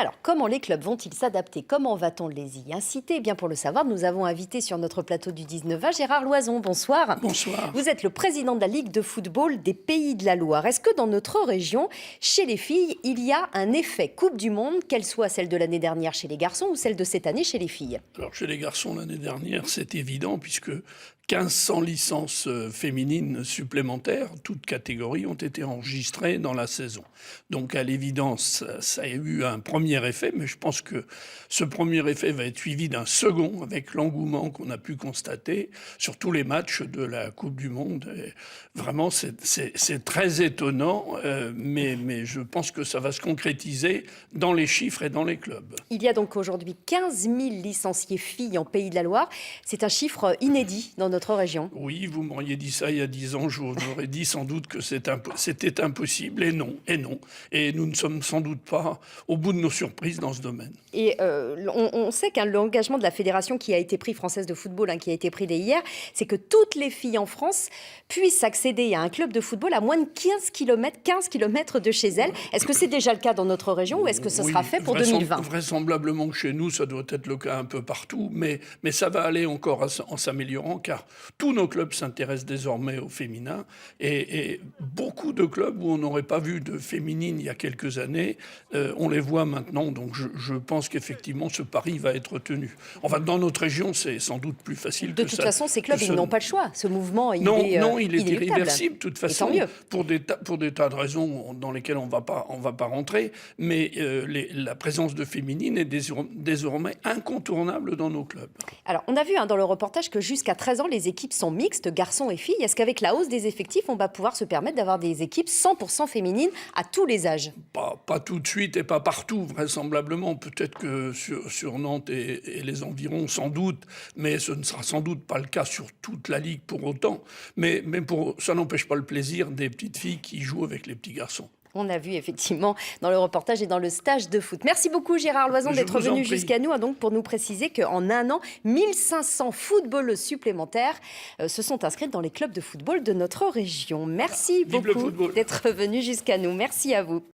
Alors, comment les clubs vont-ils s'adapter? Comment va-t-on les y inciter? Eh bien, pour le savoir, nous avons invité sur notre plateau du 19 Gérard Loison. Bonsoir. Bonsoir. Vous êtes le président de la Ligue de football des Pays de la Loire. Est-ce que dans notre région, chez les filles, il y a un effet Coupe du Monde, qu'elle soit celle de l'année dernière chez les garçons ou celle de cette année chez les filles? Alors chez les garçons l'année dernière, c'est évident puisque 1500 licences féminines supplémentaires, toutes catégories, ont été enregistrées dans la saison. Donc à l'évidence, ça a eu un premier effet, mais je pense que ce premier effet va être suivi d'un second avec l'engouement qu'on a pu constater sur tous les matchs de la Coupe du Monde. Et vraiment, c'est très étonnant, mais je pense que ça va se concrétiser dans les chiffres et dans les clubs. Il y a donc aujourd'hui 15 000 licenciés filles en Pays de la Loire. C'est un chiffre inédit dans notre région. Oui, vous m'auriez dit ça il y a 10 ans, je vous aurais dit sans doute que c'était impossible. Et non, et non. Et nous ne sommes sans doute pas au bout de nos surprises dans ce domaine. Et on sait qu'un l'engagement de la fédération qui a été pris, française de football, qui a été pris dès hier, c'est que toutes les filles en France puissent accéder à un club de football à moins de 15 km de chez elles. Est-ce que c'est déjà le cas dans notre région ou est-ce que ce sera fait pour 2020 ? Vraisemblablement que chez nous, ça doit être le cas un peu partout, mais ça va aller encore en s'améliorant, car tous nos clubs s'intéressent désormais au féminin, et beaucoup de clubs où on n'aurait pas vu de féminine il y a quelques années, on les voit maintenant, donc je pense qu'effectivement ce pari va être tenu. Enfin, dans notre région, c'est sans doute plus facile que ça. De toute façon, ces clubs, ils n'ont pas le choix. Ce mouvement, il est inéluctable. irréversible, de toute façon, pour des tas de raisons dans lesquelles on va pas rentrer, mais la présence de féminine est désormais incontournable dans nos clubs. Alors, on a vu dans le reportage que jusqu'à 13 ans, les équipes sont mixtes, garçons et filles. Est-ce qu'avec la hausse des effectifs, on va pouvoir se permettre d'avoir des équipes 100% féminines à tous les âges? Pas tout de suite et pas partout, vraisemblablement. Peut-être que sur Nantes et les environs, sans doute, mais ce ne sera sans doute pas le cas sur toute la Ligue pour autant. Mais ça n'empêche pas le plaisir des petites filles qui jouent avec les petits garçons. On a vu effectivement dans le reportage et dans le stage de foot. Merci beaucoup Gérard Loison d'être venu jusqu'à nous donc pour nous préciser qu'en un an, 1500 footballeuses supplémentaires se sont inscrites dans les clubs de football de notre région. Merci beaucoup d'être venu jusqu'à nous. Merci à vous.